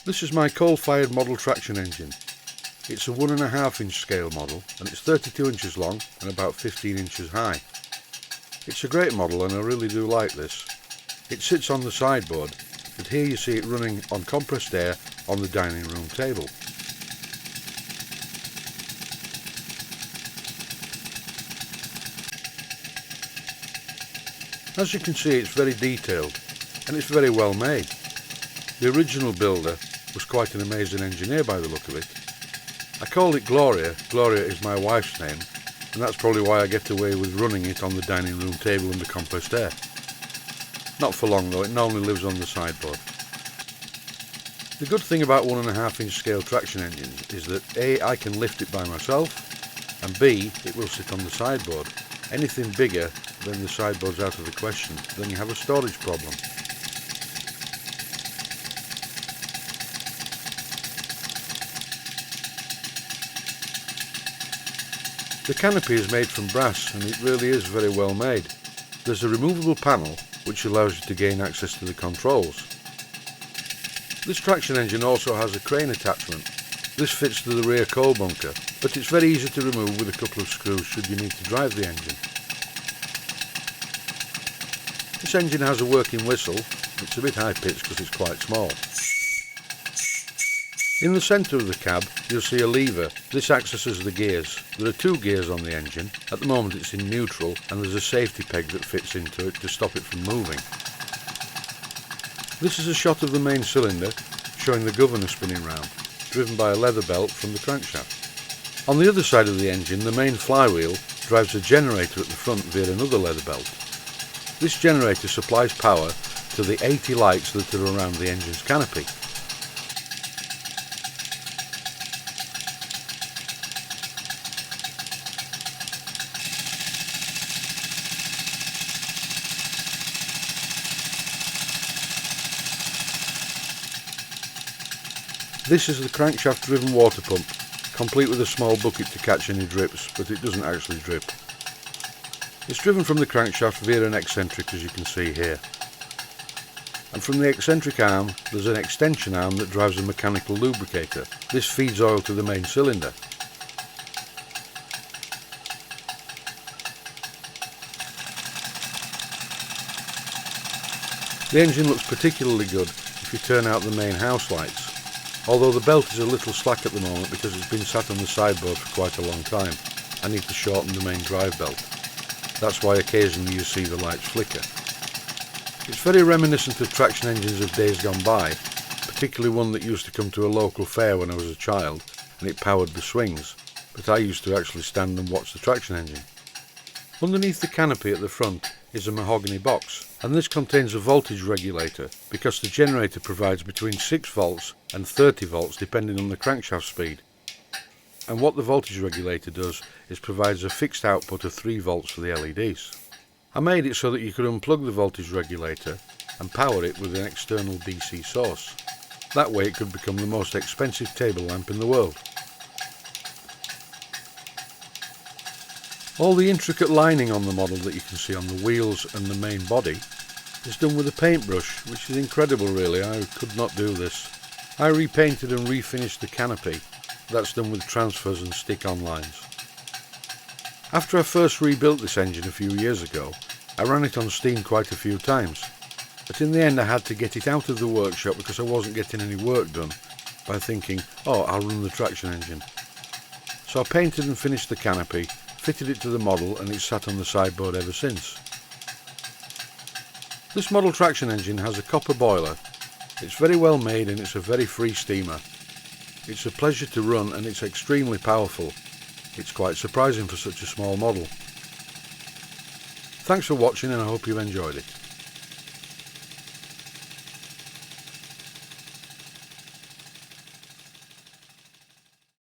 This is my coal-fired model traction engine. It's a 1.5 inch scale model and it's 32 inches long and about 15 inches high. It's a great model and I really do like this. It sits on the sideboard, but here you see it running on compressed air on the dining room table. As you can see, it's very detailed and it's very well made. The original builder was quite an amazing engineer by the look of it. I called it Gloria. Gloria is my wife's name, and that's probably why I get away with running it on the dining room table under compressed air. Not for long though, it only lives on the sideboard. The good thing about 1.5 inch scale traction engines is that A, I can lift it by myself, and B, it will sit on the sideboard. Anything bigger than the sideboard's out of the question, then you have a storage problem. The canopy is made from brass and it really is very well made. There's a removable panel which allows you to gain access to the controls. This traction engine also has a crane attachment. This fits to the rear coal bunker, but it's very easy to remove with a couple of screws should you need to drive the engine. This engine has a working whistle. It's a bit high pitched because it's quite small. In the centre of the cab you'll see a lever. This accesses the gears. There are 2 gears on the engine. At the moment it's in neutral and there's a safety peg that fits into it to stop it from moving. This is a shot of the main cylinder showing the governor spinning round, driven by a leather belt from the crankshaft. On the other side of the engine the main flywheel drives a generator at the front via another leather belt. This generator supplies power to the 80 lights that are around the engine's canopy. This is the crankshaft driven water pump, complete with a small bucket to catch any drips, but it doesn't actually drip. It's driven from the crankshaft via an eccentric, as you can see here. And from the eccentric arm there's an extension arm that drives a mechanical lubricator. This feeds oil to the main cylinder. The engine looks particularly good if you turn out the main house lights. Although the belt is a little slack at the moment because it's been sat on the sideboard for quite a long time. I need to shorten the main drive belt. That's why occasionally you see the lights flicker. It's very reminiscent of traction engines of days gone by, particularly one that used to come to a local fair when I was a child and it powered the swings, but I used to actually stand and watch the traction engine. Underneath the canopy at the front is a mahogany box, and this contains a voltage regulator because the generator provides between 6 volts and 30 volts depending on the crankshaft speed. And what the voltage regulator does is provides a fixed output of 3 volts for the LEDs. I made it so that you could unplug the voltage regulator and power it with an external DC source. That way it could become the most expensive table lamp in the world. All the intricate lining on the model that you can see on the wheels and the main body is done with a paintbrush, which is incredible really. I could not do this. I repainted and refinished the canopy. That's done with transfers and stick-on lines. After I first rebuilt this engine a few years ago, I ran it on steam quite a few times, but in the end I had to get it out of the workshop because I wasn't getting any work done by thinking, oh, I'll run the traction engine. So I painted and finished the canopy, fitted it to the model, and it's sat on the sideboard ever since. This model traction engine has a copper boiler. It's very well made and it's a very free steamer. It's a pleasure to run and it's extremely powerful. It's quite surprising for such a small model. Thanks for watching and I hope you've enjoyed it.